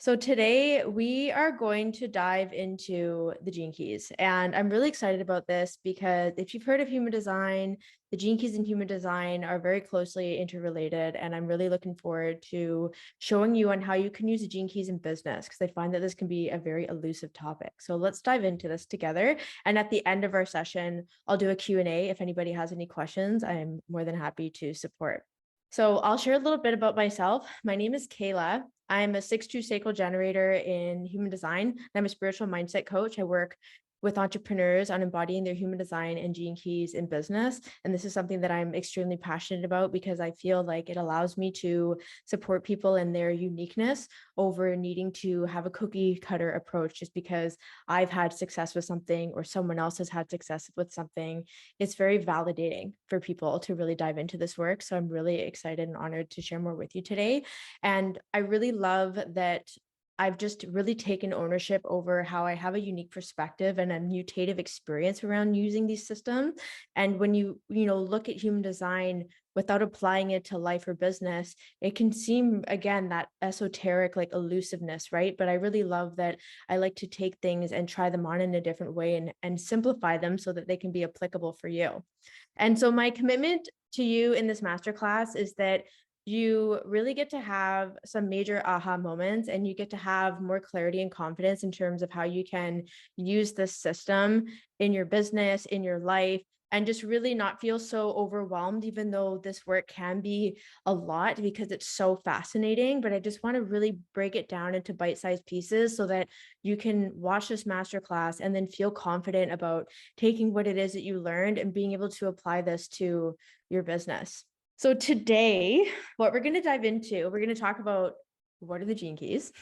So today we are going to dive into the gene keys. And I'm really excited about this because if you've heard of human design, the gene keys in human design are very closely interrelated. And I'm really looking forward to showing you on how you can use the gene keys in business because I find that this can be a very elusive topic. So let's dive into this together. And at the end of our session, I'll do a Q&A. If anybody has any questions, I'm more than happy to support. So I'll share a little bit about myself. My name is Kehla. I'm a 6-2 sacral generator in human design. I'm a spiritual mindset coach. I work with entrepreneurs on embodying their human design and gene keys in business. And this is something that I'm extremely passionate about because I feel like it allows me to support people in their uniqueness over needing to have a cookie cutter approach just because I've had success with something or someone else has had success with something. It's very validating for people to really dive into this work. So I'm really excited and honored to share more with you today. And I really love that I've just really taken ownership over how I have a unique perspective and a mutative experience around using these systems. And when you look at human design without applying it to life or business, it can seem, again, that esoteric, like elusiveness, right? But I really love that I like to take things and try them on in a different way and simplify them so that they can be applicable for you. And so my commitment to you in this masterclass is that you really get to have some major aha moments and you get to have more clarity and confidence in terms of how you can use this system in your business, in your life, and just really not feel so overwhelmed, even though this work can be a lot because it's so fascinating. But I just want to really break it down into bite-sized pieces so that you can watch this masterclass and then feel confident about taking what it is that you learned and being able to apply this to your business. So today, what we're going to dive into, we're going to talk about what are the gene keys.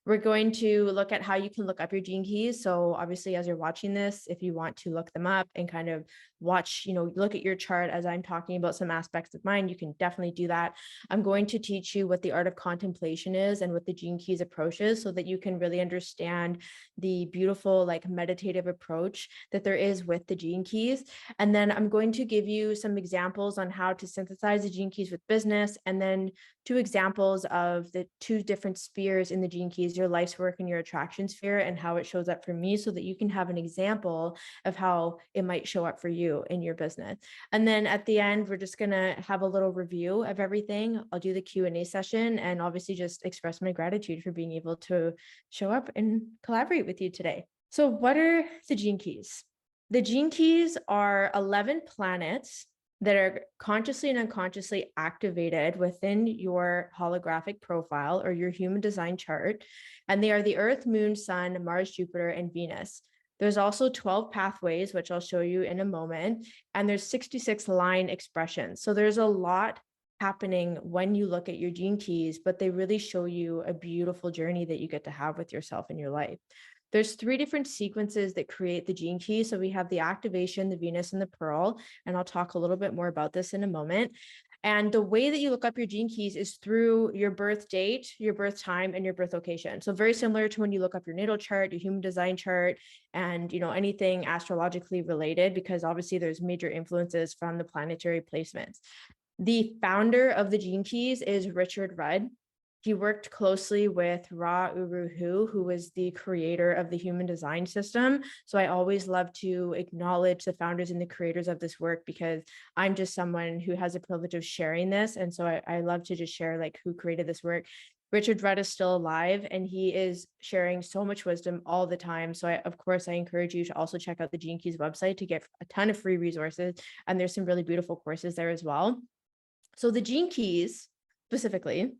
We're going to look at how you can look up your gene keys. So obviously, as you're watching this, if you want to look them up and kind of watch, look at your chart as I'm talking about some aspects of mine, you can definitely do that. I'm going to teach you what the art of contemplation is and what the gene keys approach is so that you can really understand the beautiful, like meditative approach that there is with the gene keys. And then I'm going to give you some examples on how to synthesize the gene keys with business, and then 2 examples of the 2 different spheres in the gene keys, your life's work and your attraction sphere, and how it shows up for me so that you can have an example of how it might show up for you in your business. And then at the end, we're just going to have a little review of everything. I'll do the Q&A session and obviously just express my gratitude for being able to show up and collaborate with you today. So what are the gene keys? The gene keys are 11 planets that are consciously and unconsciously activated within your holographic profile or your human design chart. And they are the Earth, Moon, Sun, Mars, Jupiter, and Venus. There's also 12 pathways, which I'll show you in a moment. And there's 66 line expressions. So there's a lot happening when you look at your gene keys, but they really show you a beautiful journey that you get to have with yourself in your life. There's 3 different sequences that create the gene key. So we have the activation, the Venus, and the Pearl. And I'll talk a little bit more about this in a moment. And the way that you look up your gene keys is through your birth date, your birth time, and your birth location. So very similar to when you look up your natal chart, your human design chart, and anything astrologically related, because obviously there's major influences from the planetary placements. The founder of the gene keys is Richard Rudd. He worked closely with Ra Uru Hu, who was the creator of the human design system. So I always love to acknowledge the founders and the creators of this work because I'm just someone who has the privilege of sharing this. And so I love to just share like who created this work. Richard Rudd is still alive and he is sharing so much wisdom all the time. So of course, I encourage you to also check out the Gene Keys website to get a ton of free resources. And there's some really beautiful courses there as well. So the gene keys specifically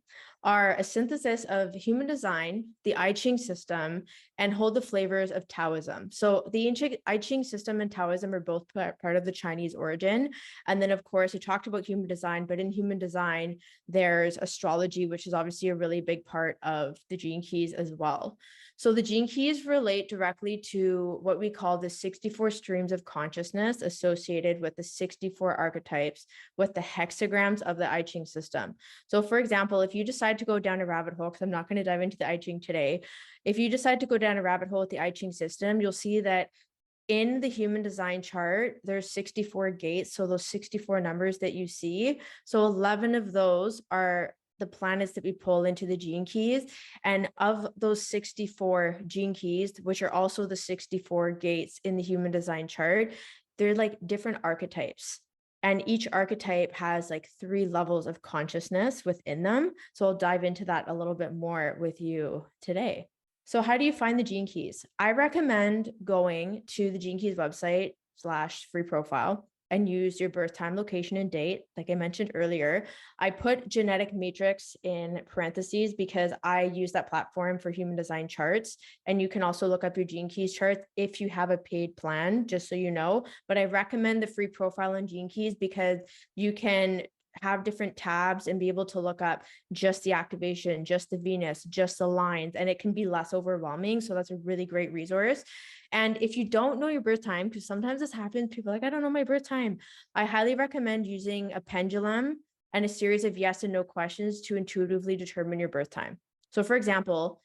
are a synthesis of human design, the I Ching system, and hold the flavors of Taoism. So the ancient I Ching system and Taoism are both part of the Chinese origin. And then, of course, we talked about human design, but in human design, there's astrology, which is obviously a really big part of the gene keys as well. So the gene keys relate directly to what we call the 64 streams of consciousness associated with the 64 archetypes with the hexagrams of the I Ching system. So for example, if you decide to go down a rabbit hole, because I'm not going to dive into the I Ching today, if you decide to go down a rabbit hole with the I Ching system, you'll see that in the human design chart, there's 64 gates. So those 64 numbers that you see, so 11 of those are the planets that we pull into the gene keys. And of those 64 gene keys, which are also the 64 gates in the human design chart, they're like different archetypes. And each archetype has like 3 levels of consciousness within them. So I'll dive into that a little bit more with you today. So how do you find the gene keys? I recommend going to the Gene Keys website / free profile and use your birth time, location, and date. Like I mentioned earlier, I put genetic matrix in parentheses because I use that platform for human design charts. And you can also look up your Gene Keys charts if you have a paid plan, just so you know. But I recommend the free profile on Gene Keys because you can have different tabs and be able to look up just the activation, just the Venus, just the lines, and it can be less overwhelming. So that's a really great resource. And if you don't know your birth time, because sometimes this happens, people are like, I don't know my birth time. I highly recommend using a pendulum and a series of yes and no questions to intuitively determine your birth time. So for example,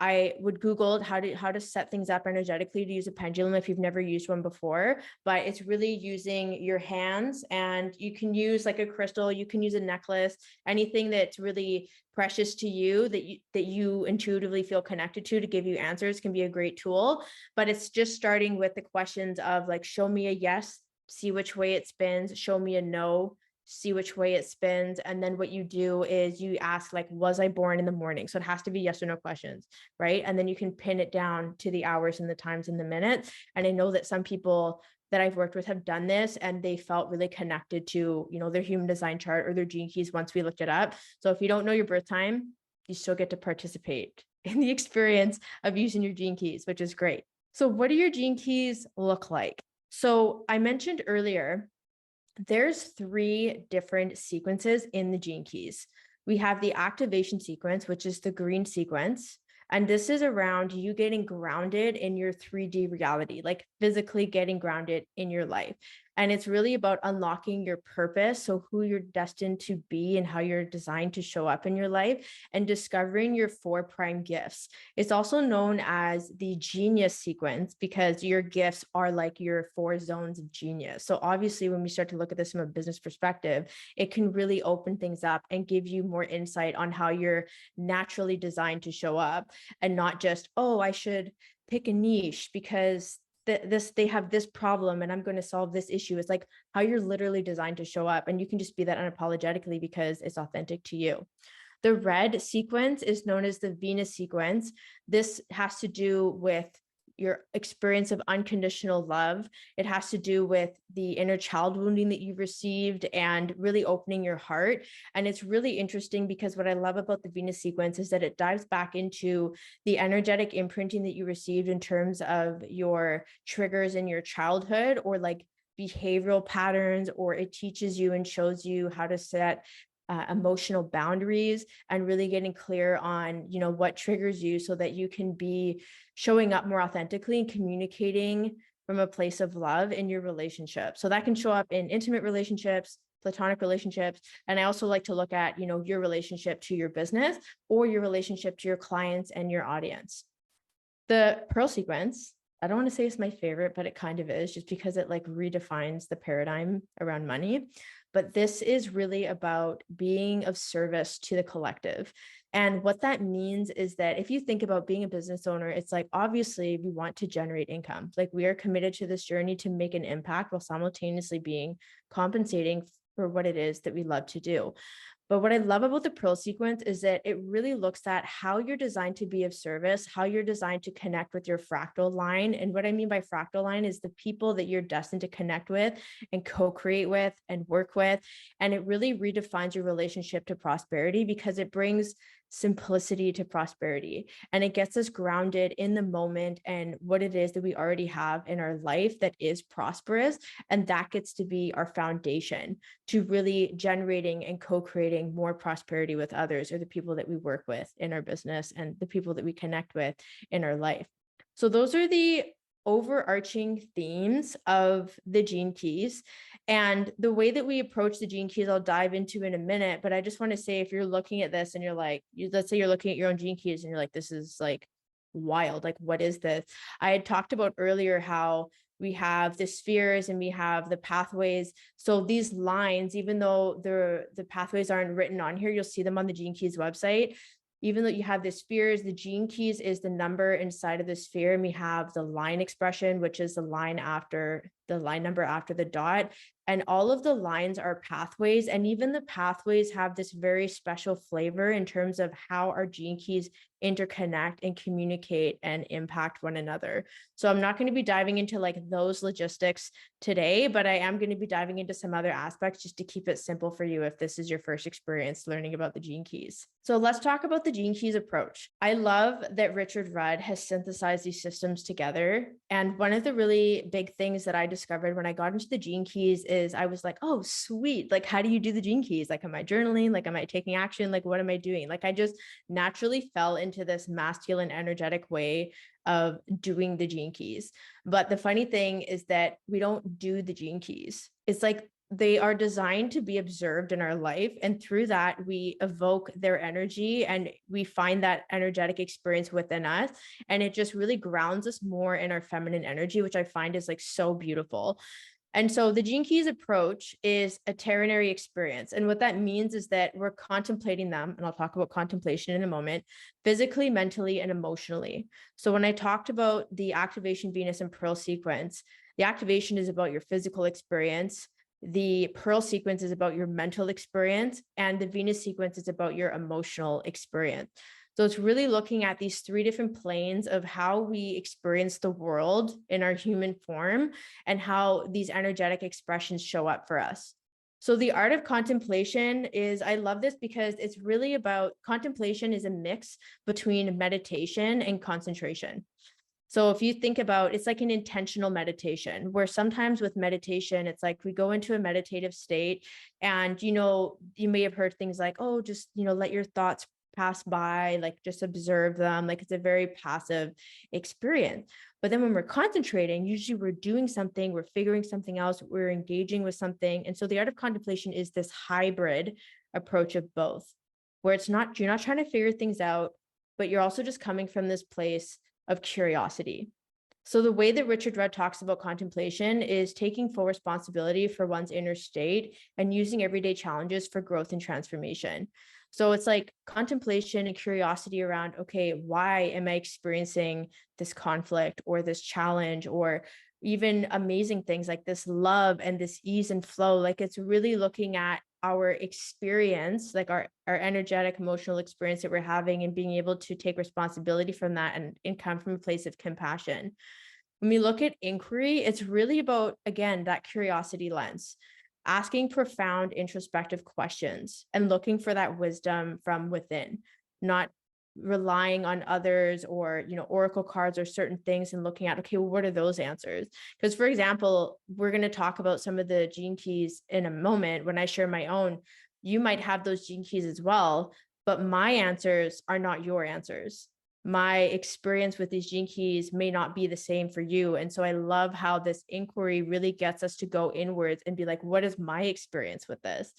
I would Google how to set things up energetically to use a pendulum if you've never used one before, but it's really using your hands, and you can use like a crystal, you can use a necklace, anything that's really precious to you that you intuitively feel connected to give you answers can be a great tool. But it's just starting with the questions of like, show me a yes, see which way it spins, show me a no, see which way it spins. And then what you do is you ask like, was I born in the morning? So it has to be yes or no questions, right? And then you can pin it down to the hours and the times and the minutes. And I know that some people that I've worked with have done this and they felt really connected to, their human design chart or their gene keys once we looked it up. So if you don't know your birth time, you still get to participate in the experience of using your gene keys, which is great. So what do your gene keys look like? So I mentioned earlier, there's 3 different sequences in the gene keys. We have the activation sequence, which is the green sequence. And this is around you getting grounded in your 3D reality, like physically getting grounded in your life. And it's really about unlocking your purpose. So who you're destined to be and how you're designed to show up in your life, and discovering your 4 prime gifts. It's also known as the genius sequence because your gifts are like your 4 zones of genius. So obviously, when we start to look at this from a business perspective, it can really open things up and give you more insight on how you're naturally designed to show up, and not just, oh, I should pick a niche because they have this problem and I'm going to solve this issue. It's like how you're literally designed to show up, and you can just be that unapologetically because it's authentic to you. The red sequence is known as the Venus sequence. This has to do with your experience of unconditional love. It has to do with the inner child wounding that you've received and really opening your heart. And it's really interesting because what I love about the Venus sequence is that it dives back into the energetic imprinting that you received in terms of your triggers in your childhood, or like behavioral patterns, or it teaches you and shows you how to set emotional boundaries and really getting clear on, what triggers you so that you can be showing up more authentically and communicating from a place of love in your relationship. So that can show up in intimate relationships, platonic relationships. And I also like to look at, your relationship to your business or your relationship to your clients and your audience. The Pearl sequence, I don't want to say it's my favorite, but it kind of is, just because it like redefines the paradigm around money. But this is really about being of service to the collective. And what that means is that if you think about being a business owner, it's like, obviously we want to generate income. Like, we are committed to this journey to make an impact while simultaneously being compensating for what it is that we love to do. But what I love about the Pearl sequence is that it really looks at how you're designed to be of service, how you're designed to connect with your fractal line. And what I mean by fractal line is the people that you're destined to connect with and co-create with and work with. And it really redefines your relationship to prosperity because it brings simplicity to prosperity, and it gets us grounded in the moment and what it is that we already have in our life that is prosperous. And that gets to be our foundation to really generating and co-creating more prosperity with others, or the people that we work with in our business and the people that we connect with in our life. So those are the overarching themes of the gene keys. And the way that we approach the gene keys, I'll dive into in a minute, but I just want to say, if you're looking at this and you're like, let's say you're looking at your own gene keys and you're like, this is like wild. Like, what is this? I had talked about earlier how we have the spheres, and we have the pathways. So these lines, even though the pathways aren't written on here, you'll see them on the Gene Keys website. Even though you have the spheres, the Gene Keys is the number inside of the sphere, and we have the line expression, which is the line number after the dot. And all of the lines are pathways, and even the pathways have this very special flavor in terms of how our Gene Keys interconnect and communicate and impact one another. So I'm not going to be diving into like those logistics today, but I am going to be diving into some other aspects just to keep it simple for you if this is your first experience learning about the Gene Keys. So let's talk about the Gene Keys approach. I love that Richard Rudd has synthesized these systems together. And one of the really big things that I discovered when I got into the Gene Keys is I was like, oh, sweet. Like, how do you do the Gene Keys? Like, am I journaling? Like, am I taking action? Like, what am I doing? Like, I just naturally fell into this masculine, energetic way of doing the Gene Keys. But the funny thing is that we don't do the Gene Keys. It's like they are designed to be observed in our life. And through that, we evoke their energy and we find that energetic experience within us. And it just really grounds us more in our feminine energy, which I find is like so beautiful. And so the Gene Keys approach is a ternary experience. And what that means is that we're contemplating them, and I'll talk about contemplation in a moment, physically, mentally, and emotionally. So when I talked about the activation Venus and Pearl sequence, the activation is about your physical experience. The Pearl sequence is about your mental experience, and the Venus sequence is about your emotional experience. So it's really looking at these three different planes of how we experience the world in our human form and how these energetic expressions show up for us. So the art of contemplation is, I love this because it's really about, contemplation is a mix between meditation and concentration. So if you think about, it's like an intentional meditation where sometimes with meditation, it's like we go into a meditative state and, you may have heard things like, oh, just, let your thoughts pass by, like just observe them. Like it's a very passive experience. But then when we're concentrating, usually we're doing something, we're figuring something else, we're engaging with something. And so the art of contemplation is this hybrid approach of both, where you're not trying to figure things out, but you're also just coming from this place of curiosity. So the way that Richard Rudd talks about contemplation is taking full responsibility for one's inner state and using everyday challenges for growth and transformation. So it's like contemplation and curiosity around, okay, why am I experiencing this conflict or this challenge, or even amazing things like this love and this ease and flow? Like it's really looking at our experience, like our energetic, emotional experience that we're having, and being able to take responsibility from that and come from a place of compassion. When we look at inquiry, it's really about, again, that curiosity lens, asking profound introspective questions and looking for that wisdom from within, not relying on others or, oracle cards or certain things and looking at, okay, well, what are those answers? Because for example, we're going to talk about some of the Gene Keys in a moment. When I share my own, you might have those Gene Keys as well, but my answers are not your answers. My experience with these Gene Keys may not be the same for you. And so I love how this inquiry really gets us to go inwards and be like, what is my experience with this?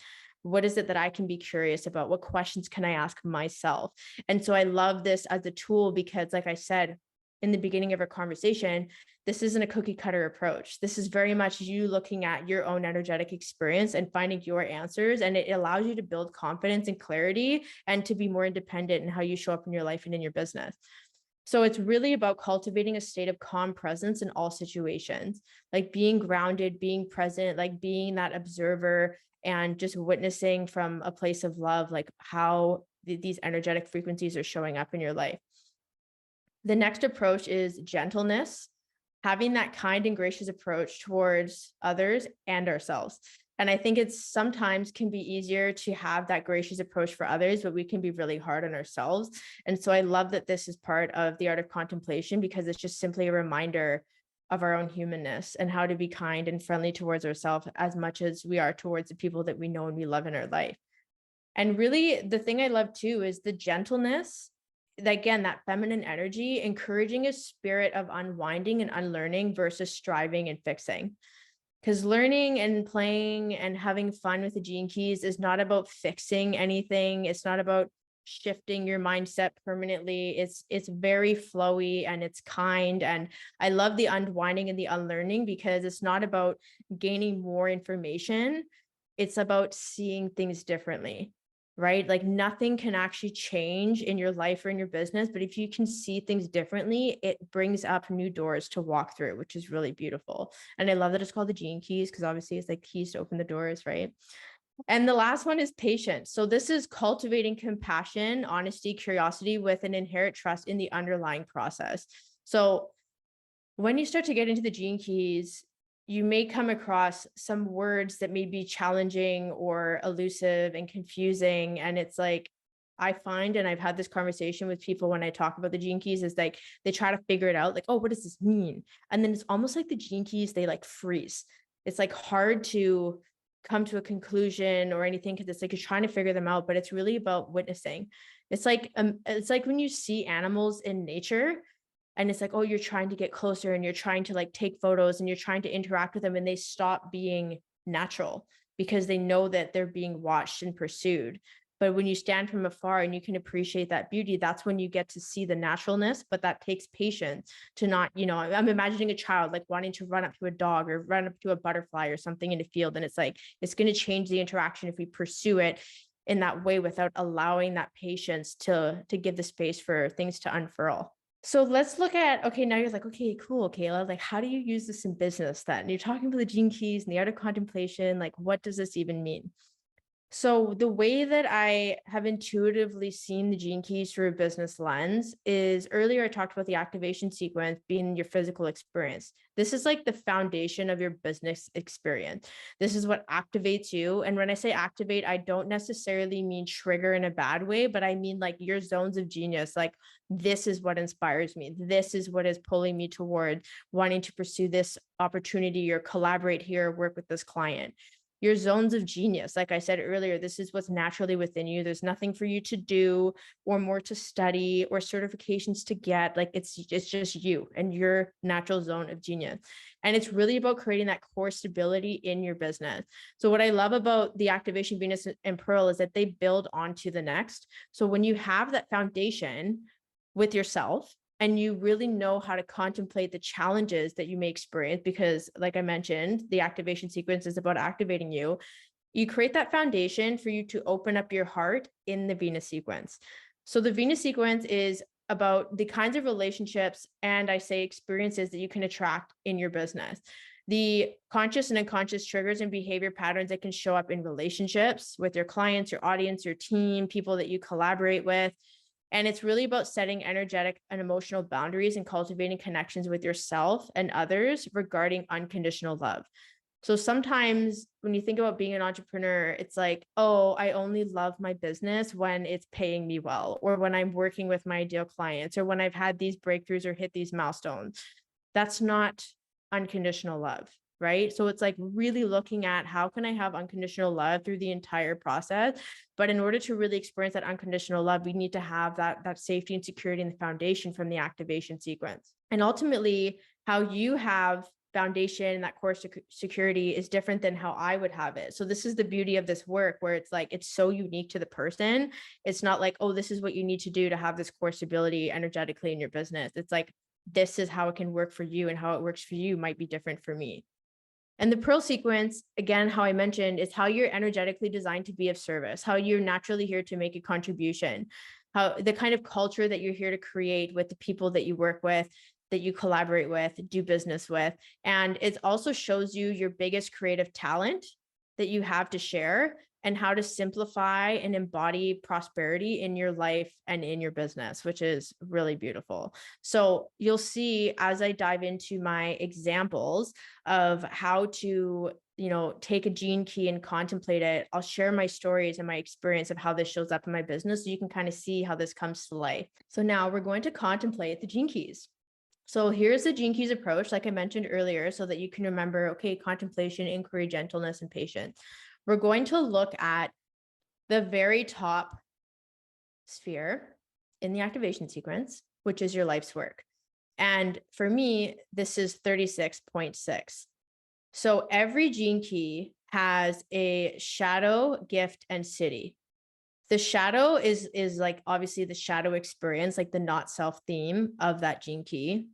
What is it that I can be curious about? What questions can I ask myself? And so I love this as a tool because, like I said in the beginning of our conversation, this isn't a cookie cutter approach. This is very much you looking at your own energetic experience and finding your answers. And it allows you to build confidence and clarity and to be more independent in how you show up in your life and in your business. So it's really about cultivating a state of calm presence in all situations, like being grounded, being present, like being that observer and just witnessing from a place of love, like how these energetic frequencies are showing up in your life. The next approach is gentleness, having that kind and gracious approach towards others and ourselves. And I think it's sometimes can be easier to have that gracious approach for others, but we can be really hard on ourselves. And so I love that this is part of the art of contemplation because it's just simply a reminder of our own humanness and how to be kind and friendly towards ourselves as much as we are towards the people that we know and we love in our life. And really, the thing I love too is the gentleness, again, that feminine energy, encouraging a spirit of unwinding and unlearning versus striving and fixing. Because learning and playing and having fun with the Gene Keys is not about fixing anything. It's not about shifting your mindset permanently. It's very flowy and it's kind. And I love the unwinding and the unlearning because it's not about gaining more information. It's about seeing things differently, right? Like nothing can actually change in your life or in your business, but if you can see things differently, it brings up new doors to walk through, which is really beautiful. And I love that it's called the Gene Keys because obviously it's like keys to open the doors, right? And the last one is patience. So this is cultivating compassion, honesty, curiosity with an inherent trust in the underlying process. So when you start to get into the Gene Keys, you may come across some words that may be challenging or elusive and confusing. And it's like, I find, and I've had this conversation with people when I talk about the Gene Keys, is like they try to figure it out, like, oh, what does this mean? And then it's almost like the Gene Keys, they like freeze. It's like hard to come to a conclusion or anything because it's like you're trying to figure them out, but it's really about witnessing. It's like when you see animals in nature and it's like, oh, you're trying to get closer and you're trying to like take photos and you're trying to interact with them and they stop being natural because they know that they're being watched and pursued. But when you stand from afar and you can appreciate that beauty, that's when you get to see the naturalness, but that takes patience to not, I'm imagining a child like wanting to run up to a dog or run up to a butterfly or something in a field. And it's like, it's going to change the interaction if we pursue it in that way without allowing that patience to give the space for things to unfurl. So let's look at, okay, now you're like, okay, cool, Kehla, like, how do you use this in business then? And you're talking about the Gene Keys and the art of contemplation, like, what does this even mean? So the way that I have intuitively seen the Gene Keys through a business lens is earlier I talked about the activation sequence being your physical experience. This is like the foundation of your business experience. This is what activates you. And when I say activate, I don't necessarily mean trigger in a bad way, but I mean like your zones of genius. Like this is what inspires me. This is what is pulling me toward wanting to pursue this opportunity or collaborate here, or work with this client. Your zones of genius, like I said earlier, this is what's naturally within you. There's nothing for you to do or more to study or certifications to get. Like it's just you and your natural zone of genius. And it's really about creating that core stability in your business. So what I love about the activation Venus and Pearl is that they build onto the next. So when you have that foundation with yourself, and you really know how to contemplate the challenges that you may experience, because like I mentioned, the activation sequence is about activating you. You create that foundation for you to open up your heart in the Venus sequence. So the Venus sequence is about the kinds of relationships and I say experiences that you can attract in your business. The conscious and unconscious triggers and behavior patterns that can show up in relationships with your clients, your audience, your team, people that you collaborate with. And it's really about setting energetic and emotional boundaries and cultivating connections with yourself and others regarding unconditional love. So sometimes when you think about being an entrepreneur, it's like, oh, I only love my business when it's paying me well, or when I'm working with my ideal clients, or when I've had these breakthroughs or hit these milestones. That's not unconditional love, right? So it's like really looking at how can I have unconditional love through the entire process. But in order to really experience that unconditional love, we need to have that safety and security and the foundation from the activation sequence. And ultimately, how you have foundation and that core security is different than how I would have it. So this is the beauty of this work where it's like, it's so unique to the person. It's not like, oh, this is what you need to do to have this core stability energetically in your business. It's like, this is how it can work for you, and how it works for you might be different for me. And the Pearl sequence, again, how I mentioned, is how you're energetically designed to be of service, how you're naturally here to make a contribution, how the kind of culture that you're here to create with the people that you work with, that you collaborate with, do business with. And it also shows you your biggest creative talent that you have to share and how to simplify and embody prosperity in your life and in your business, which is really beautiful. So you'll see as I dive into my examples of how to, take a gene key and contemplate it, I'll share my stories and my experience of how this shows up in my business so you can kind of see how this comes to life. So now we're going to contemplate the gene keys. So here's the Gene Keys approach, like I mentioned earlier, so that you can remember, okay, contemplation, inquiry, gentleness, and patience. We're going to look at the very top sphere in the activation sequence, which is your life's work. And for me, this is 36.6. So every gene key has a shadow, gift, and city. The shadow is like obviously the shadow experience, like the not self theme of that gene key.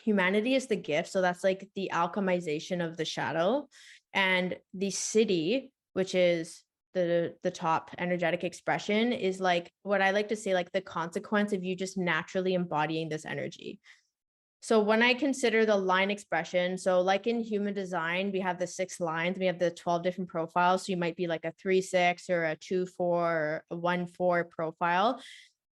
Humanity is the gift, so that's like the alchemization of the shadow. And the city, which is the top energetic expression, is like what I like to say, like the consequence of you just naturally embodying this energy. So when I consider the line expression, so like in human design, we have the 6 lines, we have the 12 different profiles. So you might be like a 3-6 or a 2-4 or a 1-4 profile.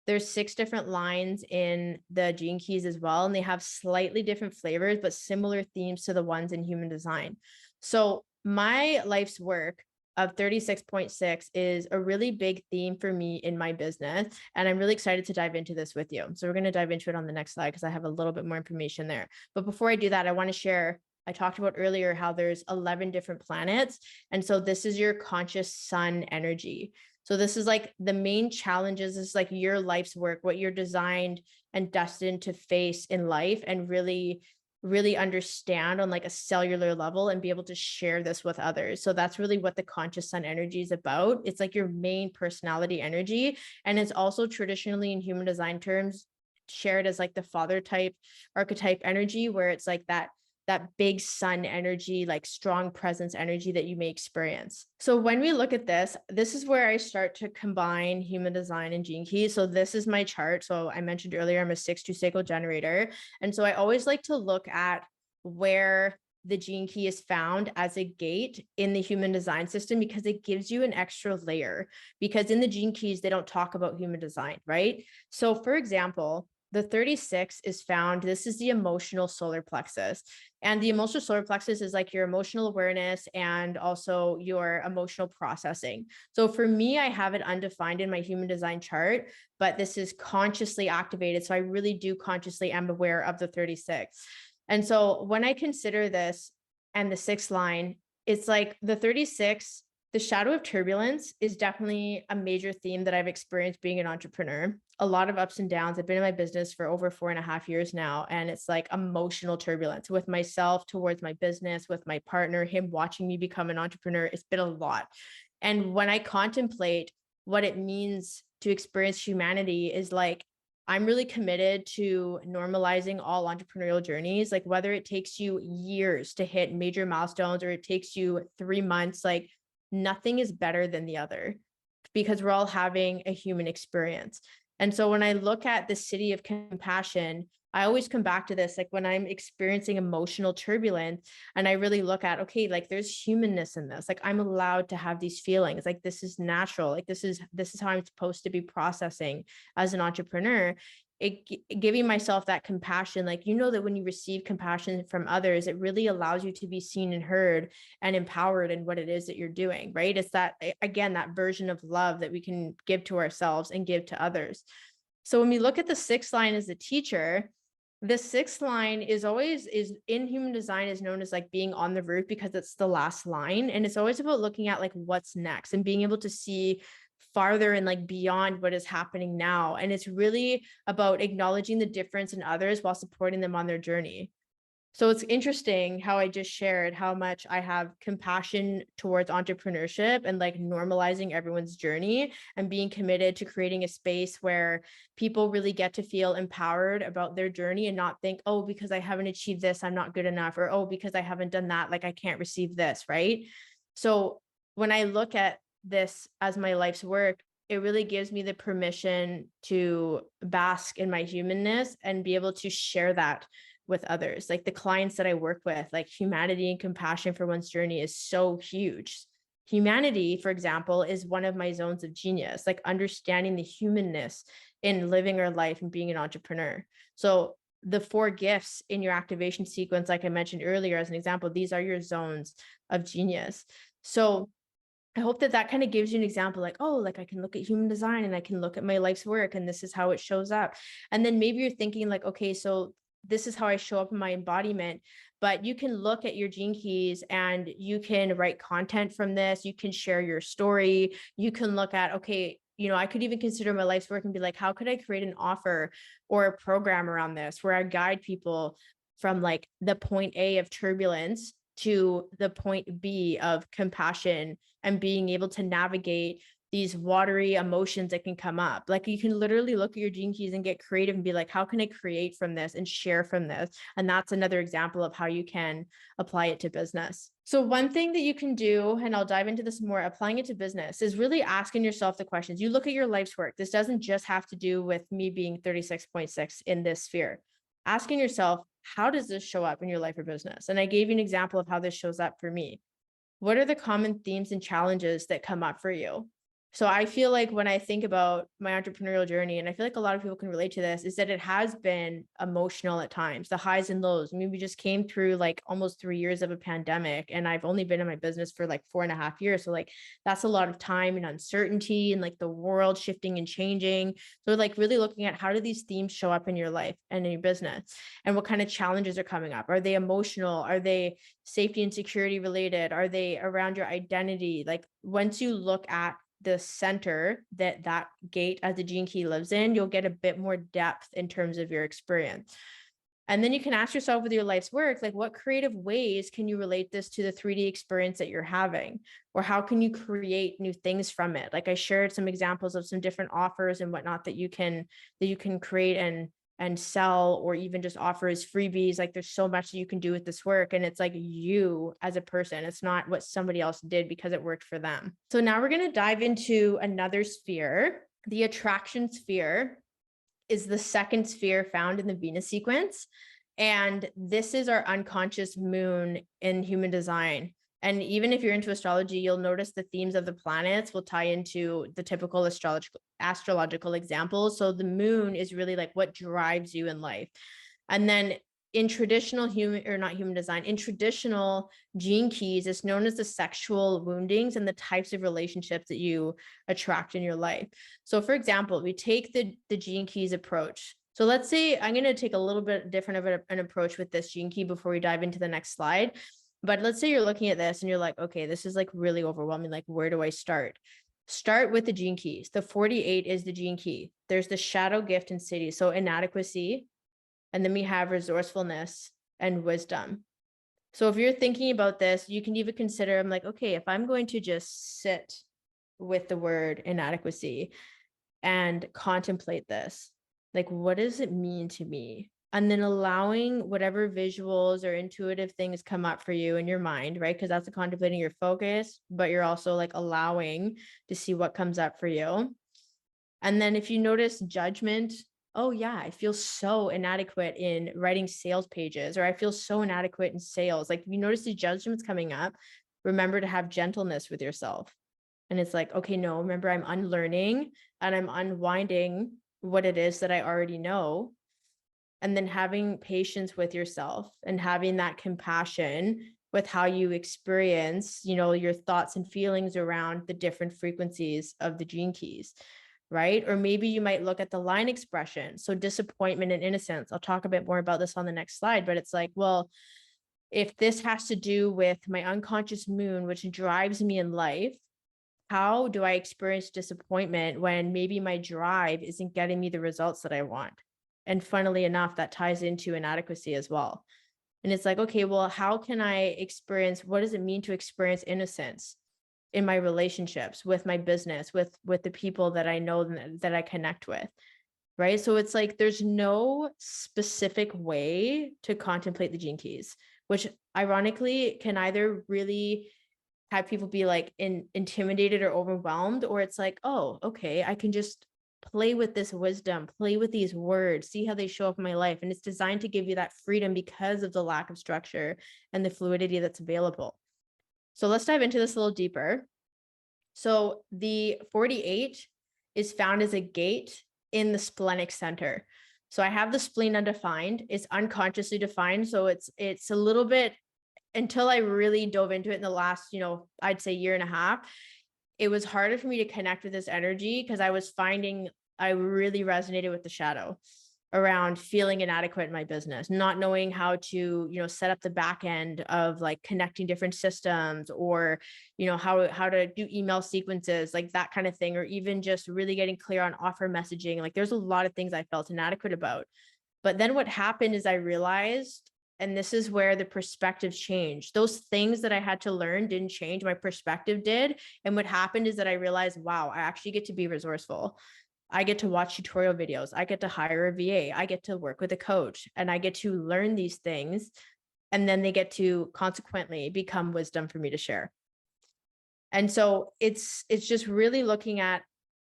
There's 6 different lines in the gene keys as well, and they have slightly different flavors, but similar themes to the ones in human design. So my life's work of 36.6 is a really big theme for me in my business. And I'm really excited to dive into this with you. So we're going to dive into it on the next slide because I have a little bit more information there. But before I do that, I want to share, I talked about earlier how there's 11 different planets. And so this is your conscious sun energy. So this is like the main challenges. This is like your life's work, what you're designed and destined to face in life, and really understand on like a cellular level and be able to share this with others. So that's really what the conscious sun energy is about. It's like your main personality energy. And it's also traditionally in human design terms shared as like the father type archetype energy, where it's like that big sun energy, like strong presence energy that you may experience. So when we look at this, this is where I start to combine human design and gene keys. So this is my chart. So I mentioned earlier, I'm a 6-2 sacral generator. And so I always like to look at where the gene key is found as a gate in the human design system, because it gives you an extra layer, because in the gene keys, they don't talk about human design, right? So for example, the 36 is found, this is the emotional solar plexus. And the emotional solar plexus is like your emotional awareness and also your emotional processing. So for me, I have it undefined in my human design chart, but this is consciously activated. So I really do consciously am aware of the 36. And so when I consider this and the 6th line, it's like the 36, the shadow of turbulence is definitely a major theme that I've experienced being an entrepreneur. A lot of ups and downs. I've been in my business for over 4.5 years now. And it's like emotional turbulence with myself, towards my business, with my partner, him watching me become an entrepreneur. It's been a lot. And when I contemplate what it means to experience humanity, is like, I'm really committed to normalizing all entrepreneurial journeys, like whether it takes you years to hit major milestones or it takes you 3 months, like nothing is better than the other, because we're all having a human experience. And so when I look at the city of compassion, I always come back to this, like when I'm experiencing emotional turbulence and I really look at, okay, like there's humanness in this, like I'm allowed to have these feelings, like this is natural, like this is how I'm supposed to be processing as an entrepreneur. Giving myself that compassion, like, you know, that when you receive compassion from others, it really allows you to be seen and heard and empowered in what it is that you're doing, right? It's that, again, that version of love that we can give to ourselves and give to others. So when we look at the 6th line as the teacher, the 6th line is in human design is known as like being on the roof, because it's the last line. And it's always about looking at like what's next and being able to see farther and like beyond what is happening now. And it's really about acknowledging the difference in others while supporting them on their journey. So it's interesting how I just shared how much I have compassion towards entrepreneurship and like normalizing everyone's journey and being committed to creating a space where people really get to feel empowered about their journey and not think, oh, because I haven't achieved this, I'm not good enough, or oh, because I haven't done that, like I can't receive this, right? So when I look at this as my life's work, it really gives me the permission to bask in my humanness and be able to share that with others. Like the clients that I work with, like humanity and compassion for one's journey is so huge. Humanity, for example, is one of my zones of genius, like understanding the humanness in living our life and being an entrepreneur. So the 4 gifts in your activation sequence, like I mentioned earlier, as an example, these are your zones of genius. So I hope that that kind of gives you an example, like, oh, like I can look at human design and I can look at my life's work and this is how it shows up. And then maybe you're thinking like, okay, so this is how I show up in my embodiment, but you can look at your gene keys and you can write content from this. You can share your story. You can look at, okay, you know, I could even consider my life's work and be like, how could I create an offer or a program around this where I guide people from like the point A of turbulence to the point B of compassion and being able to navigate these watery emotions that can come up. Like you can literally look at your gene keys and get creative and be like, how can I create from this and share from this? And that's another example of how you can apply it to business. So one thing that you can do, and I'll dive into this more, applying it to business, is really asking yourself the questions. You look at your life's work. This doesn't just have to do with me being 36.6 in this sphere. Asking yourself, how does this show up in your life or business? And I gave you an example of how this shows up for me. What are the common themes and challenges that come up for you? So I feel like when I think about my entrepreneurial journey, and I feel like a lot of people can relate to this, is that it has been emotional at times, the highs and lows. I mean, we just came through like almost 3 years of a pandemic, and I've only been in my business for like 4.5 years. So like that's a lot of time and uncertainty and like the world shifting and changing. So like really looking at how do these themes show up in your life and in your business, and what kind of challenges are coming up? Are they emotional? Are they safety and security related? Are they around your identity? Like once you look at the center that gate as the gene key lives in, you'll get a bit more depth in terms of your experience. And then you can ask yourself with your life's work, like what creative ways can you relate this to the 3D experience that you're having? Or how can you create new things from it? Like I shared some examples of some different offers and whatnot that you can create and sell, or even just offer as freebies. Like there's so much that you can do with this work. And it's like you as a person, it's not what somebody else did because it worked for them. So now we're going to dive into another sphere. The attraction sphere is the second sphere found in the Venus sequence. And this is our unconscious moon in human design. And even if you're into astrology, you'll notice the themes of the planets will tie into the typical astrological examples. So the moon is really like what drives you in life. And then in traditional in traditional gene keys, it's known as the sexual woundings and the types of relationships that you attract in your life. So for example, we take the gene keys approach. So let's say I'm going to take a little bit different of an approach with this gene key before we dive into the next slide. But let's say you're looking at this and you're like, okay, this is like really overwhelming. Like, where do I start? Start with the gene keys. The 48 is the gene key. There's the shadow, gift, and city. So inadequacy. And then we have resourcefulness and wisdom. So if you're thinking about this, you can even consider, I'm like, okay, if I'm going to just sit with the word inadequacy and contemplate this, like, what does it mean to me? And then allowing whatever visuals or intuitive things come up for you in your mind, right? Because that's contemplating your focus, but you're also like allowing to see what comes up for you. And then if you notice judgment, oh yeah, I feel so inadequate in writing sales pages, or I feel so inadequate in sales. Like if you notice the judgments coming up, remember to have gentleness with yourself. And it's like, okay, no, remember I'm unlearning and I'm unwinding what it is that I already know. And then having patience with yourself and having that compassion with how you experience, your thoughts and feelings around the different frequencies of the gene keys, right? Or maybe you might look at the line expression. So disappointment and innocence. I'll talk a bit more about this on the next slide, but it's like, well, if this has to do with my unconscious moon, which drives me in life, how do I experience disappointment when maybe my drive isn't getting me the results that I want? And funnily enough, that ties into inadequacy as well. And it's like, okay, well, how can I experience, what does it mean to experience innocence in my relationships, with my business, with the people that I know, that I connect with, right? So it's like, there's no specific way to contemplate the gene keys, which ironically can either really have people be like intimidated or overwhelmed, or it's like, oh, okay, I can just play with this wisdom, play with these words, see how they show up in my life. And it's designed to give you that freedom because of the lack of structure and the fluidity that's available. So let's dive into this a little deeper. So the 48 is found as a gate in the splenic center. So I have the spleen undefined. It's unconsciously defined. So it's a little bit, until I really dove into it in the last, I'd say year and a half, it was harder for me to connect with this energy because I was finding I really resonated with the shadow around feeling inadequate in my business, not knowing how to, set up the back end of like connecting different systems, or, how to do email sequences, like that kind of thing, or even just really getting clear on offer messaging. Like there's a lot of things I felt inadequate about. But then what happened is I realized And this is where the perspective changed. Those things that I had to learn didn't change. My perspective did. And what happened is that I realized, wow, I actually get to be resourceful. I get to watch tutorial videos. I get to hire a VA. I get to work with a coach, and I get to learn these things. And then they get to consequently become wisdom for me to share. And so it's just really looking at,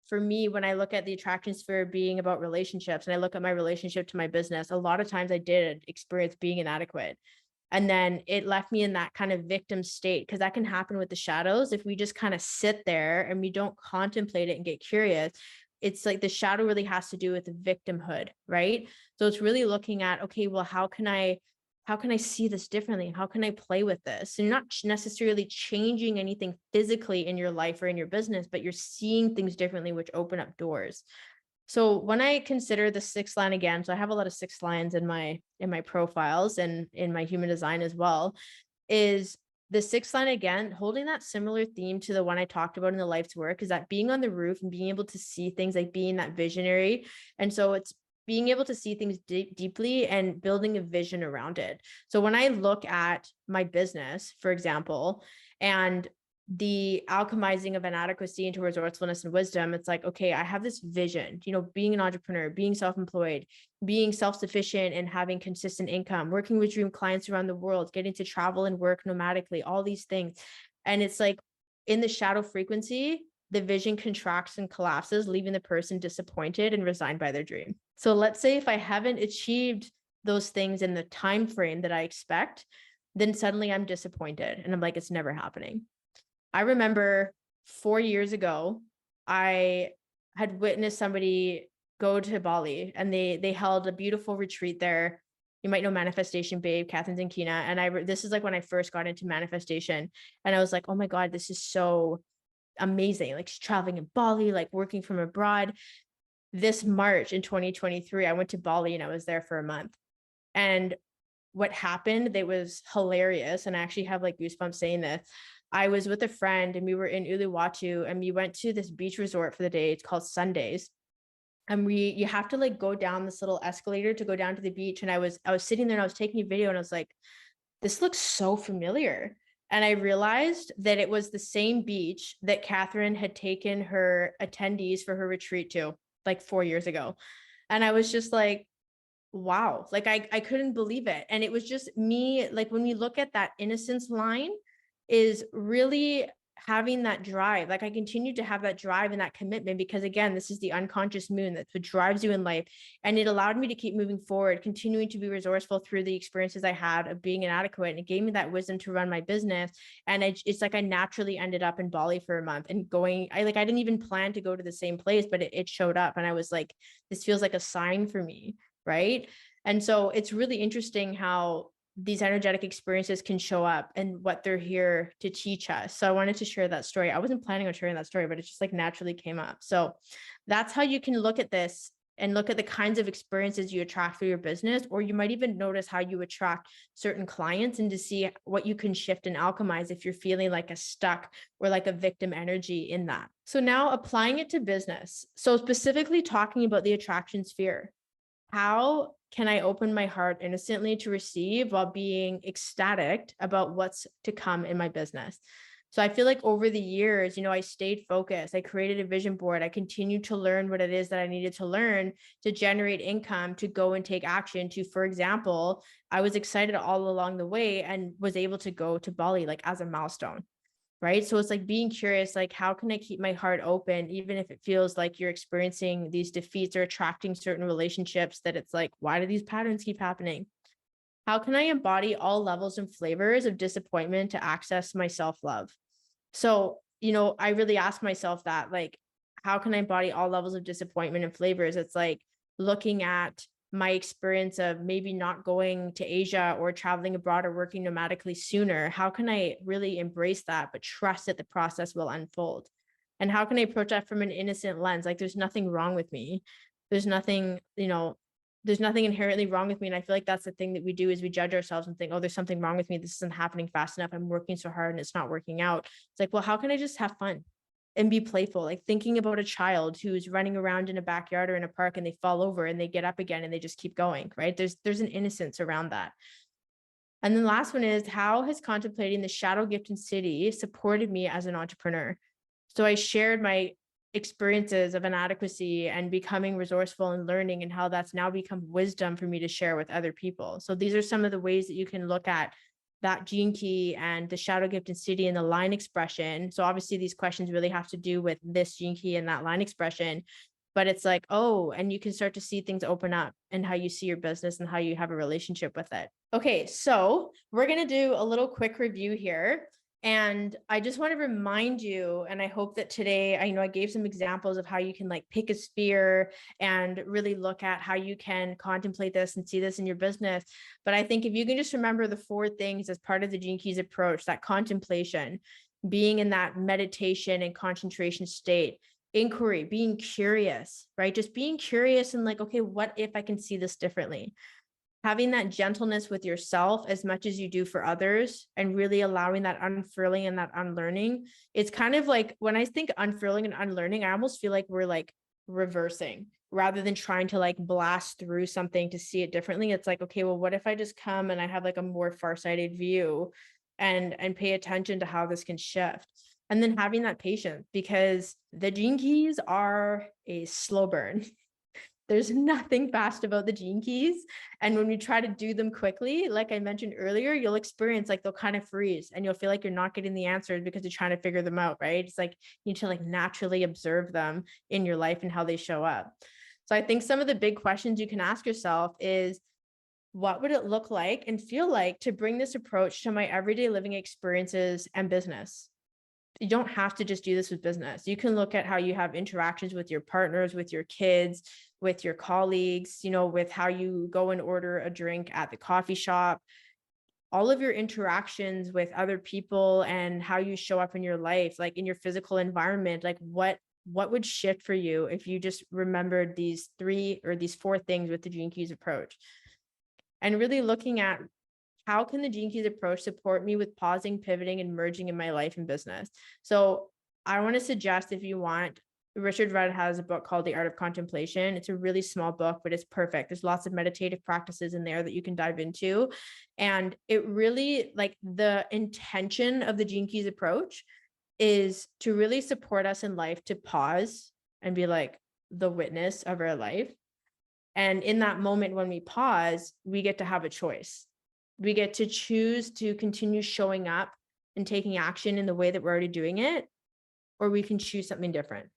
for me, when I look at the attraction sphere being about relationships and I look at my relationship to my business, a lot of times I did experience being inadequate. And then it left me in that kind of victim state, because that can happen with the shadows. If we just kind of sit there and we don't contemplate it and get curious, it's like the shadow really has to do with the victimhood, right? So it's really looking at, okay, well, how can I see this differently? How can I play with this? And you're not necessarily changing anything physically in your life or in your business, but you're seeing things differently, which open up doors. So when I consider the sixth line again, so I have a lot of sixth lines in my profiles and in my human design as well, is the sixth line again, holding that similar theme to the one I talked about in the life's work, is that being on the roof and being able to see things, like being that visionary. And so it's being able to see things deeply and building a vision around it. So when I look at my business, for example, and the alchemizing of inadequacy into resourcefulness and wisdom, it's like, okay, I have this vision, being an entrepreneur, being self-employed, being self-sufficient and having consistent income, working with dream clients around the world, getting to travel and work nomadically, all these things. And it's like in the shadow frequency, the vision contracts and collapses, leaving the person disappointed and resigned by their dream. So let's say if I haven't achieved those things in the time frame that I expect, then suddenly I'm disappointed and I'm like, it's never happening. I remember 4 years ago, I had witnessed somebody go to Bali, and they held a beautiful retreat there. You might know Manifestation Babe, Catherine's and Kina. And this is like when I first got into manifestation, and I was like, oh my God, this is so amazing. Like, she's traveling in Bali, like working from abroad. This March in 2023, I went to Bali and I was there for a month. And what happened, that was hilarious. And I actually have like goosebumps saying this. I was with a friend and we were in Uluwatu, and we went to this beach resort for the day. It's called Sundays. And you have to like go down this little escalator to go down to the beach. And I was sitting there and I was taking a video, and I was like, this looks so familiar. And I realized that it was the same beach that Catherine had taken her attendees for her retreat to like 4 years ago. And I was just like, wow, like I couldn't believe it. And it was just me, like when we look at that innocence line, is really having that drive. Like I continue to have that drive and that commitment, because again, this is the unconscious moon. That's what drives you in life. And it allowed me to keep moving forward, continuing to be resourceful through the experiences I had of being inadequate. And it gave me that wisdom to run my business. And it's like I naturally ended up in Bali for a month and I didn't even plan to go to the same place, but it showed up. And I was like, this feels like a sign for me. Right. And so it's really interesting how these energetic experiences can show up and what they're here to teach us. So I wanted to share that story. I wasn't planning on sharing that story, but it just like naturally came up. So that's how you can look at this and look at the kinds of experiences you attract through your business, or you might even notice how you attract certain clients, and to see what you can shift and alchemize if you're feeling like a stuck or like a victim energy in that. So now applying it to business. So specifically talking about the attraction sphere. How can I open my heart innocently to receive while being ecstatic about what's to come in my business? So I feel like over the years, I stayed focused. I created a vision board. I continued to learn what it is that I needed to learn to generate income, to go and take action to, for example, I was excited all along the way and was able to go to Bali like as a milestone. Right. So it's like being curious, like, how can I keep my heart open, even if it feels like you're experiencing these defeats or attracting certain relationships that it's like, why do these patterns keep happening? How can I embody all levels and flavors of disappointment to access my self-love? So, I really ask myself that, like, how can I embody all levels of disappointment and flavors? It's like looking at my experience of maybe not going to Asia or traveling abroad or working nomadically sooner. How can I really embrace that, but trust that the process will unfold? And how can I approach that from an innocent lens? Like, there's nothing wrong with me. There's nothing, there's nothing inherently wrong with me. And I feel like that's the thing that we do, is we judge ourselves and think, oh, there's something wrong with me. This isn't happening fast enough. I'm working so hard and it's not working out. It's like, well, how can I just have fun and be playful? Like thinking about a child who's running around in a backyard or in a park and they fall over and they get up again and they just keep going, right? There's an innocence around that. And then the last one is, how has contemplating the shadow gift in city supported me as an entrepreneur? So I shared my experiences of inadequacy and becoming resourceful and learning, and how that's now become wisdom for me to share with other people. So these are some of the ways that you can look at that gene key and the shadow gift and city and the line expression. So obviously these questions really have to do with this gene key and that line expression, but it's like, oh, and you can start to see things open up and how you see your business and how you have a relationship with it. Okay, so we're going to do a little quick review here. And I just want to remind you, and I hope that today, I gave some examples of how you can like pick a sphere and really look at how you can contemplate this and see this in your business. But I think if you can just remember the 4 things as part of the Gene Keys approach, that contemplation, being in that meditation and concentration state, inquiry, being curious, right? Just being curious and like, okay, what if I can see this differently? Having that gentleness with yourself as much as you do for others, and really allowing that unfurling and that unlearning. It's kind of like when I think unfurling and unlearning, I almost feel like we're like reversing rather than trying to like blast through something to see it differently. It's like, okay, well, what if I just come and I have like a more farsighted view and pay attention to how this can shift? And then having that patience, because the gene keys are a slow burn. There's nothing fast about the gene keys. And when we try to do them quickly, like I mentioned earlier, you'll experience like they'll kind of freeze and you'll feel like you're not getting the answers because you're trying to figure them out, right? It's like you need to like naturally observe them in your life and how they show up. So I think some of the big questions you can ask yourself is, what would it look like and feel like to bring this approach to my everyday living experiences and business? You don't have to just do this with business. You can look at how you have interactions with your partners, with your kids, with your colleagues, with how you go and order a drink at the coffee shop, all of your interactions with other people and how you show up in your life, like in your physical environment, like what would shift for you if you just remembered these 3 or these 4 things with the Gene Keys approach? And really looking at, how can the Gene Keys approach support me with pausing, pivoting, and merging in my life and business? So I want to suggest, if you want, Richard Rudd has a book called The Art of Contemplation. It's a really small book, but it's perfect. There's lots of meditative practices in there that you can dive into. And it really, like, the intention of the Gene Keys approach is to really support us in life to pause and be like the witness of our life. And in that moment, when we pause, we get to have a choice. We get to choose to continue showing up and taking action in the way that we're already doing it, or we can choose something different.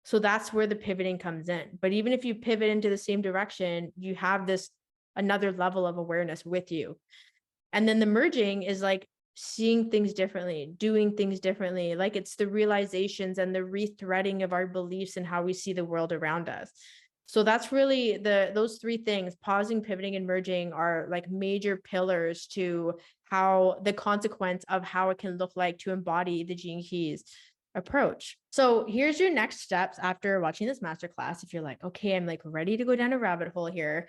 So that's where the pivoting comes in. But even if you pivot into the same direction, you have this another level of awareness with you. And then the merging is like seeing things differently, doing things differently. Like it's the realizations and the rethreading of our beliefs and how we see the world around us. So that's really those 3 things, pausing, pivoting, and merging, are like major pillars to how the consequence of how it can look like to embody the Gene Keys approach. So here's your next steps after watching this masterclass. If you're like, okay, I'm like ready to go down a rabbit hole here,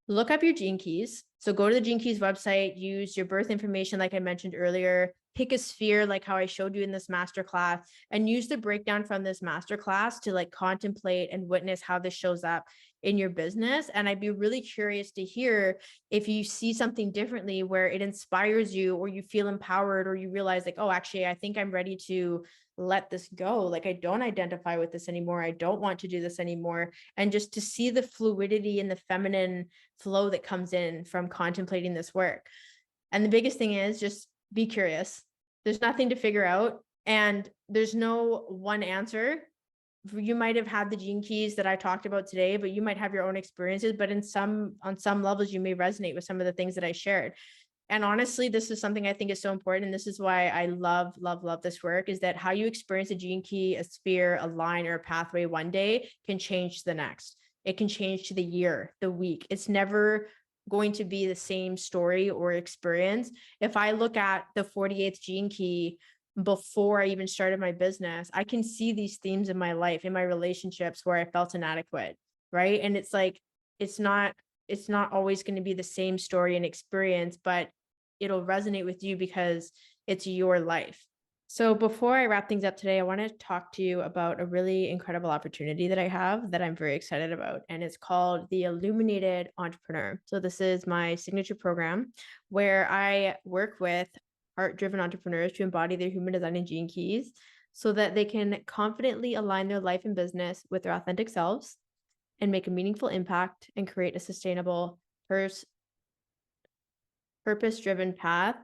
look up your Gene Keys. So go to the Gene Keys website, use your birth information, like I mentioned earlier, pick a sphere, like how I showed you in this masterclass, and use the breakdown from this masterclass to like contemplate and witness how this shows up in your business. And I'd be really curious to hear if you see something differently where it inspires you, or you feel empowered, or you realize like, oh, actually, I think I'm ready to let this go. Like I don't identify with this anymore. I don't want to do this anymore. And just to see the fluidity and the feminine flow that comes in from contemplating this work. And the biggest thing is just be curious. There's nothing to figure out, and there's no one answer. You might have had the Gene Keys that I talked about today, but you might have your own experiences, but on some levels, you may resonate with some of the things that I shared. And honestly, this is something I think is so important. And this is why I love, love, love this work, is that how you experience a gene key, a sphere, a line, or a pathway one day can change the next. It can change to the year, the week. It's never going to be the same story or experience. If I look at the 48th gene key before I even started my business, I can see these themes in my life, in my relationships where I felt inadequate, right? And it's like, it's not always going to be the same story and experience, but it'll resonate with you because it's your life. So before I wrap things up today, I want to talk to you about a really incredible opportunity that I have that I'm very excited about. And it's called the Illuminated Entrepreneur. So this is my signature program where I work with heart-driven entrepreneurs to embody their human design and gene keys so that they can confidently align their life and business with their authentic selves and make a meaningful impact and create a sustainable purpose-driven path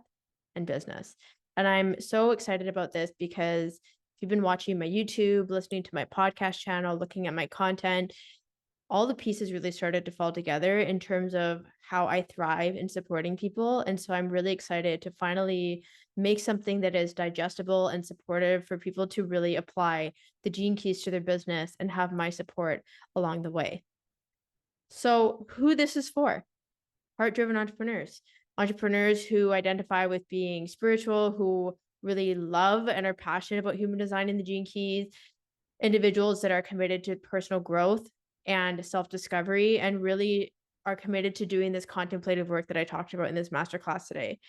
and business. And I'm so excited about this because if you've been watching my YouTube, listening to my podcast channel, looking at my content, all the pieces really started to fall together in terms of how I thrive in supporting people. And so I'm really excited to finally make something that is digestible and supportive for people to really apply the gene keys to their business and have my support along the way. So, who this is for? Heart-driven entrepreneurs, entrepreneurs who identify with being spiritual, who really love and are passionate about human design and the gene keys, individuals that are committed to personal growth and self-discovery and really are committed to doing this contemplative work that I talked about in this masterclass today.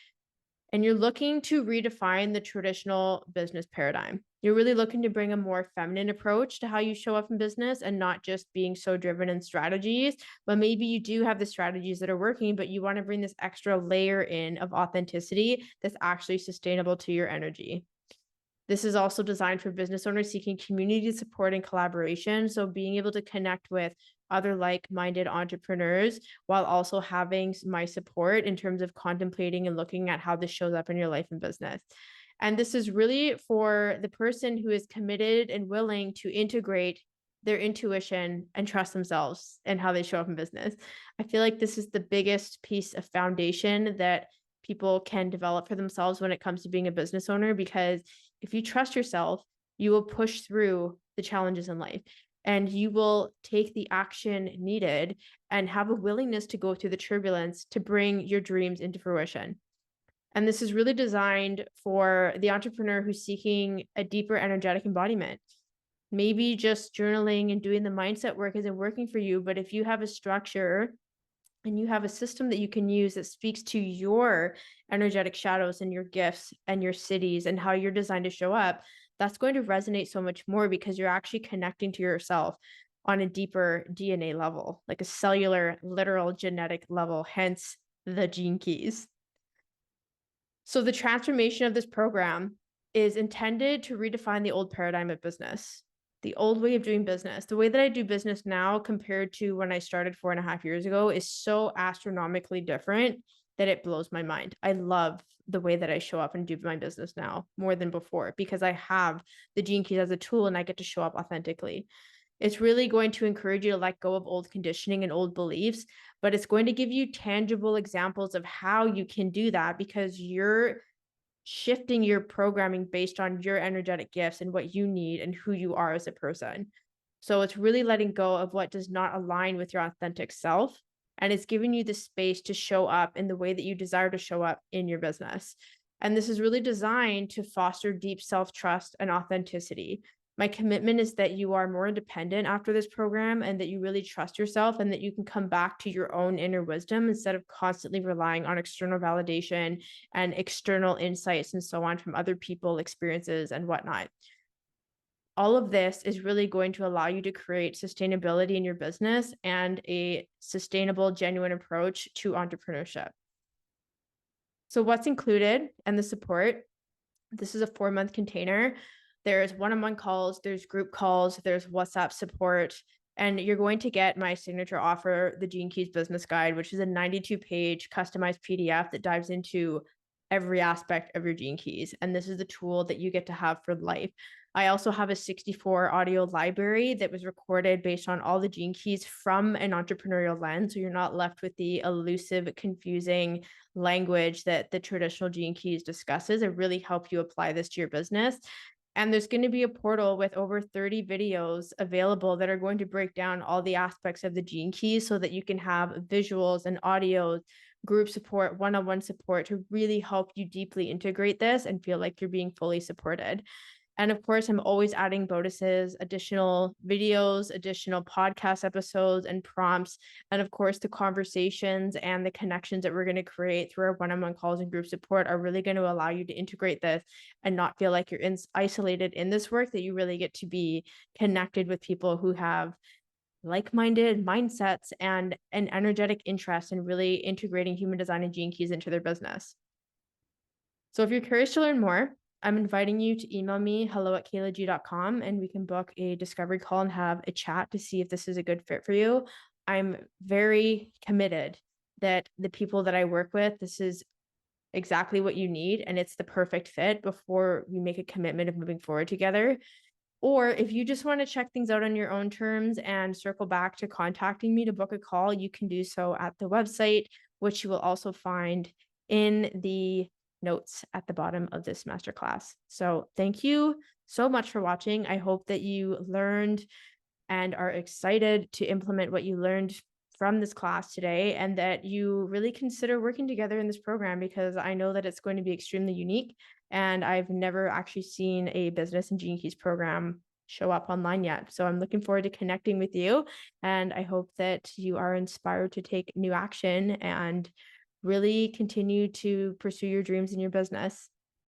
And you're looking to redefine the traditional business paradigm. You're really looking to bring a more feminine approach to how you show up in business and not just being so driven in strategies, but maybe you do have the strategies that are working, but you want to bring this extra layer in of authenticity that's actually sustainable to your energy. This is also designed for business owners seeking community support and collaboration. So being able to connect with other like-minded entrepreneurs while also having my support in terms of contemplating and looking at how this shows up in your life and business. And this is really for the person who is committed and willing to integrate their intuition and trust themselves and how they show up in business. I feel like this is the biggest piece of foundation that people can develop for themselves when it comes to being a business owner, because if you trust yourself, you will push through the challenges in life and you will take the action needed and have a willingness to go through the turbulence to bring your dreams into fruition. And this is really designed for the entrepreneur who's seeking a deeper energetic embodiment. Maybe just journaling and doing the mindset work isn't working for you, but if you have a structure and you have a system that you can use that speaks to your energetic shadows and your gifts and your cities and how you're designed to show up, that's going to resonate so much more because you're actually connecting to yourself on a deeper DNA level, like a cellular, literal genetic level, hence the gene keys. So the transformation of this program is intended to redefine the old paradigm of business, the old way of doing business. The way that I do business now compared to when I started 4.5 years ago is so astronomically different that it blows my mind. I love the way that I show up and do my business now more than before because I have the gene keys as a tool and I get to show up authentically. It's really going to encourage you to let go of old conditioning and old beliefs, but it's going to give you tangible examples of how you can do that because you're shifting your programming based on your energetic gifts and what you need and who you are as a person. So it's really letting go of what does not align with your authentic self. And it's giving you the space to show up in the way that you desire to show up in your business. And this is really designed to foster deep self-trust and authenticity. My commitment is that you are more independent after this program and that you really trust yourself and that you can come back to your own inner wisdom instead of constantly relying on external validation and external insights and so on from other people, experiences, and whatnot. All of this is really going to allow you to create sustainability in your business and a sustainable, genuine approach to entrepreneurship. So what's included and the support? This is a 4-month container. There's one-on-one calls, there's group calls, there's WhatsApp support, and you're going to get my signature offer, the Gene Keys Business Guide, which is a 92-page customized PDF that dives into every aspect of your Gene Keys. And this is the tool that you get to have for life. I also have a 64 audio library that was recorded based on all the Gene Keys from an entrepreneurial lens. So you're not left with the elusive, confusing language that the traditional Gene Keys discusses. It really help you apply this to your business. And there's going to be a portal with over 30 videos available that are going to break down all the aspects of the Gene Keys so that you can have visuals and audio, group support, one-on-one support to really help you deeply integrate this and feel like you're being fully supported. And of course, I'm always adding bonuses, additional videos, additional podcast episodes and prompts. And of course, the conversations and the connections that we're going to create through our one-on-one calls and group support are really going to allow you to integrate this and not feel like you're isolated in this work, that you really get to be connected with people who have like-minded mindsets and an energetic interest in really integrating human design and gene keys into their business. So if you're curious to learn more, I'm inviting you to email me hello@kehlag.com, and we can book a discovery call and have a chat to see if this is a good fit for you. I'm very committed that the people that I work with, this is exactly what you need and it's the perfect fit before we make a commitment of moving forward together. Or if you just want to check things out on your own terms and circle back to contacting me to book a call, you can do so at the website, which you will also find in the notes at the bottom of this masterclass. So thank you so much for watching. I hope that you learned and are excited to implement what you learned from this class today, and that you really consider working together in this program, because I know that it's going to be extremely unique. And I've never actually seen a business and Gene Keys program show up online yet. So I'm looking forward to connecting with you. And I hope that you are inspired to take new action and really continue to pursue your dreams in your business.